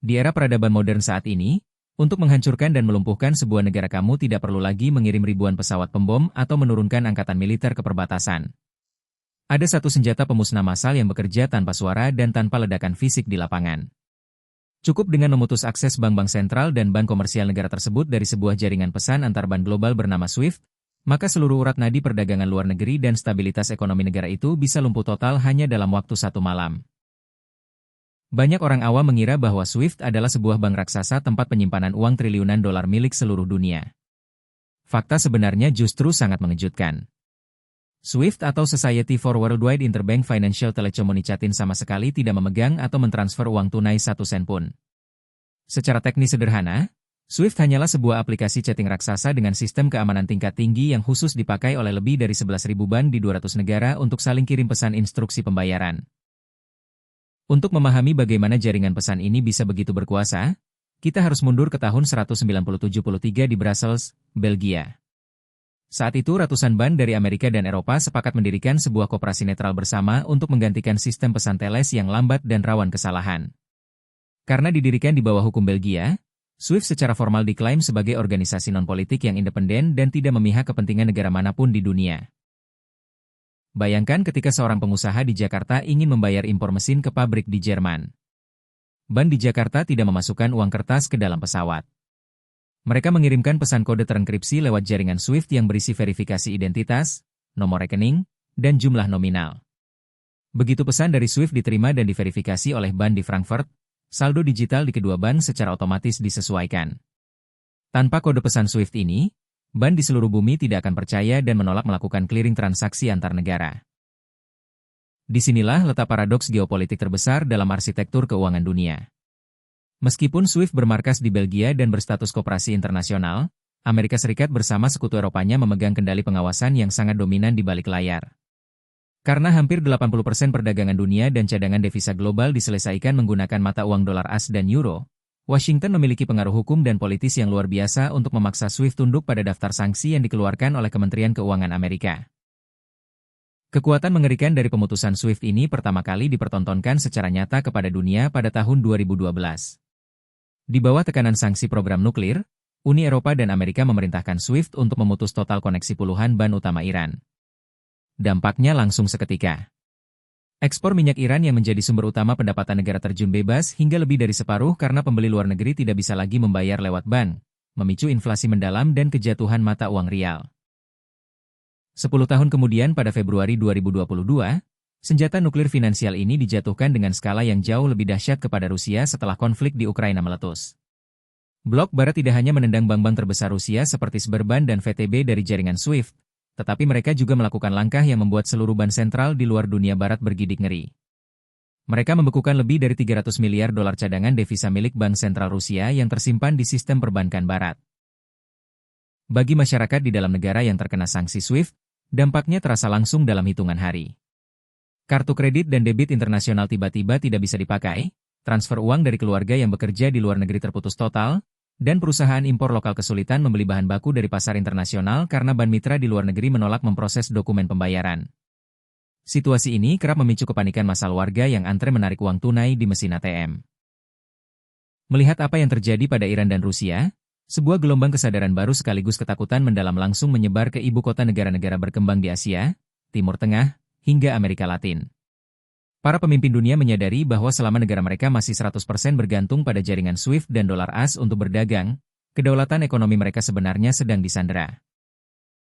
Di era peradaban modern saat ini, untuk menghancurkan dan melumpuhkan sebuah negara kamu tidak perlu lagi mengirim ribuan pesawat pembom atau menurunkan angkatan militer ke perbatasan. Ada satu senjata pemusnah massal yang bekerja tanpa suara dan tanpa ledakan fisik di lapangan. Cukup dengan memutus akses bank-bank sentral dan bank komersial negara tersebut dari sebuah jaringan pesan antar bank global bernama SWIFT, maka seluruh urat nadi perdagangan luar negeri dan stabilitas ekonomi negara itu bisa lumpuh total hanya dalam waktu satu malam. Banyak orang awam mengira bahwa SWIFT adalah sebuah bank raksasa tempat penyimpanan uang triliunan dolar milik seluruh dunia. Fakta sebenarnya justru sangat mengejutkan. SWIFT atau Society for Worldwide Interbank Financial Telecommunications sama sekali tidak memegang atau mentransfer uang tunai 1 sen pun. Secara teknis sederhana, SWIFT hanyalah sebuah aplikasi chatting raksasa dengan sistem keamanan tingkat tinggi yang khusus dipakai oleh lebih dari 11.000 bank di 200 negara untuk saling kirim pesan instruksi pembayaran. Untuk memahami bagaimana jaringan pesan ini bisa begitu berkuasa, kita harus mundur ke tahun 1973 di Brussels, Belgia. Saat itu ratusan bank dari Amerika dan Eropa sepakat mendirikan sebuah koperasi netral bersama untuk menggantikan sistem pesan teles yang lambat dan rawan kesalahan. Karena didirikan di bawah hukum Belgia, SWIFT secara formal diklaim sebagai organisasi non-politik yang independen dan tidak memihak kepentingan negara manapun di dunia. Bayangkan ketika seorang pengusaha di Jakarta ingin membayar impor mesin ke pabrik di Jerman. Bank di Jakarta tidak memasukkan uang kertas ke dalam pesawat. Mereka mengirimkan pesan kode terenkripsi lewat jaringan SWIFT yang berisi verifikasi identitas, nomor rekening, dan jumlah nominal. Begitu pesan dari SWIFT diterima dan diverifikasi oleh bank di Frankfurt, saldo digital di kedua bank secara otomatis disesuaikan. Tanpa kode pesan SWIFT ini, bank di seluruh bumi tidak akan percaya dan menolak melakukan clearing transaksi antar negara. Disinilah letak paradoks geopolitik terbesar dalam arsitektur keuangan dunia. Meskipun SWIFT bermarkas di Belgia dan berstatus koperasi internasional, Amerika Serikat bersama sekutu Eropanya memegang kendali pengawasan yang sangat dominan di balik layar. Karena hampir 80% perdagangan dunia dan cadangan devisa global diselesaikan menggunakan mata uang dolar AS dan euro, Washington memiliki pengaruh hukum dan politis yang luar biasa untuk memaksa SWIFT tunduk pada daftar sanksi yang dikeluarkan oleh Kementerian Keuangan Amerika. Kekuatan mengerikan dari pemutusan SWIFT ini pertama kali dipertontonkan secara nyata kepada dunia pada tahun 2012. Di bawah tekanan sanksi program nuklir, Uni Eropa dan Amerika memerintahkan SWIFT untuk memutus total koneksi puluhan ban utama Iran. Dampaknya langsung seketika. Ekspor minyak Iran yang menjadi sumber utama pendapatan negara terjun bebas hingga lebih dari separuh karena pembeli luar negeri tidak bisa lagi membayar lewat bank, memicu inflasi mendalam dan kejatuhan mata uang rial. 10 tahun kemudian pada Februari 2022, senjata nuklir finansial ini dijatuhkan dengan skala yang jauh lebih dahsyat kepada Rusia setelah konflik di Ukraina meletus. Blok Barat tidak hanya menendang bank-bank terbesar Rusia seperti Sberbank dan VTB dari jaringan SWIFT, tetapi mereka juga melakukan langkah yang membuat seluruh bank sentral di luar dunia barat bergidik ngeri. Mereka membekukan lebih dari 300 miliar dolar cadangan devisa milik Bank Sentral Rusia yang tersimpan di sistem perbankan barat. Bagi masyarakat di dalam negara yang terkena sanksi SWIFT, dampaknya terasa langsung dalam hitungan hari. Kartu kredit dan debit internasional tiba-tiba tidak bisa dipakai, transfer uang dari keluarga yang bekerja di luar negeri terputus total, dan perusahaan impor lokal kesulitan membeli bahan baku dari pasar internasional karena bank mitra di luar negeri menolak memproses dokumen pembayaran. Situasi ini kerap memicu kepanikan massal warga yang antre menarik uang tunai di mesin ATM. Melihat apa yang terjadi pada Iran dan Rusia, sebuah gelombang kesadaran baru sekaligus ketakutan mendalam langsung menyebar ke ibu kota negara-negara berkembang di Asia, Timur Tengah, hingga Amerika Latin. Para pemimpin dunia menyadari bahwa selama negara mereka masih 100% bergantung pada jaringan SWIFT dan dolar AS untuk berdagang, kedaulatan ekonomi mereka sebenarnya sedang disandera.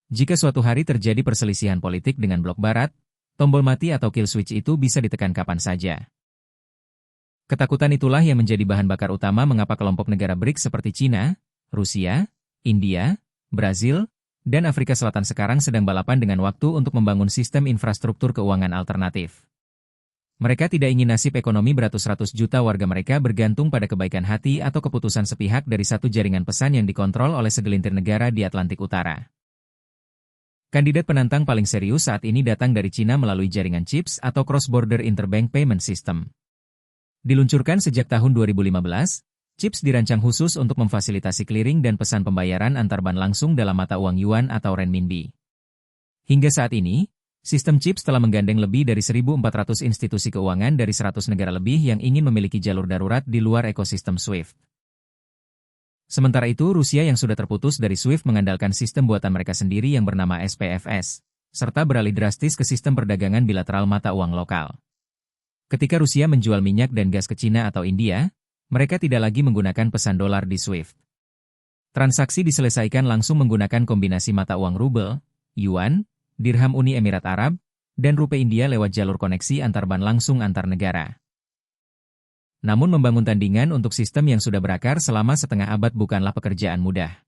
Jika suatu hari terjadi perselisihan politik dengan blok barat, tombol mati atau kill switch itu bisa ditekan kapan saja. Ketakutan itulah yang menjadi bahan bakar utama mengapa kelompok negara BRICS seperti China, Rusia, India, Brazil, dan Afrika Selatan sekarang sedang balapan dengan waktu untuk membangun sistem infrastruktur keuangan alternatif. Mereka tidak ingin nasib ekonomi beratus-ratus juta warga mereka bergantung pada kebaikan hati atau keputusan sepihak dari satu jaringan pesan yang dikontrol oleh segelintir negara di Atlantik Utara. Kandidat penantang paling serius saat ini datang dari Cina melalui jaringan CHIPS atau Cross-Border Interbank Payment System. Diluncurkan sejak tahun 2015, CHIPS dirancang khusus untuk memfasilitasi clearing dan pesan pembayaran antar bank langsung dalam mata uang yuan atau renminbi. Hingga saat ini, Sistem CHIPS telah menggandeng lebih dari 1.400 institusi keuangan dari 100 negara lebih yang ingin memiliki jalur darurat di luar ekosistem SWIFT. Sementara itu, Rusia yang sudah terputus dari SWIFT mengandalkan sistem buatan mereka sendiri yang bernama SPFS, serta beralih drastis ke sistem perdagangan bilateral mata uang lokal. Ketika Rusia menjual minyak dan gas ke Cina atau India, mereka tidak lagi menggunakan pesan dolar di SWIFT. Transaksi diselesaikan langsung menggunakan kombinasi mata uang rubel, yuan, dirham Uni Emirat Arab, dan rupiah India lewat jalur koneksi antar bank langsung antar negara. Namun membangun tandingan untuk sistem yang sudah berakar selama setengah abad bukanlah pekerjaan mudah.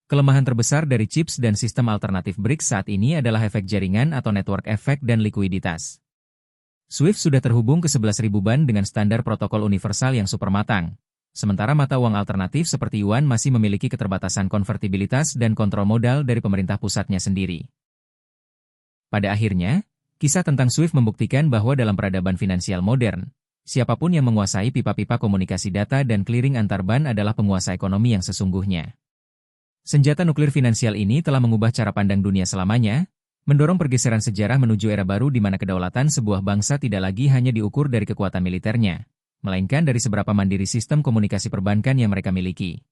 Kelemahan terbesar dari CHIPS dan sistem alternatif BRICS saat ini adalah efek jaringan atau network effect dan likuiditas. SWIFT sudah terhubung ke 11.000 bank dengan standar protokol universal yang super matang, sementara mata uang alternatif seperti yuan masih memiliki keterbatasan konvertibilitas dan kontrol modal dari pemerintah pusatnya sendiri. Pada akhirnya, kisah tentang SWIFT membuktikan bahwa dalam peradaban finansial modern, siapapun yang menguasai pipa-pipa komunikasi data dan clearing antar bank adalah penguasa ekonomi yang sesungguhnya. Senjata nuklir finansial ini telah mengubah cara pandang dunia selamanya, mendorong pergeseran sejarah menuju era baru di mana kedaulatan sebuah bangsa tidak lagi hanya diukur dari kekuatan militernya, melainkan dari seberapa mandiri sistem komunikasi perbankan yang mereka miliki.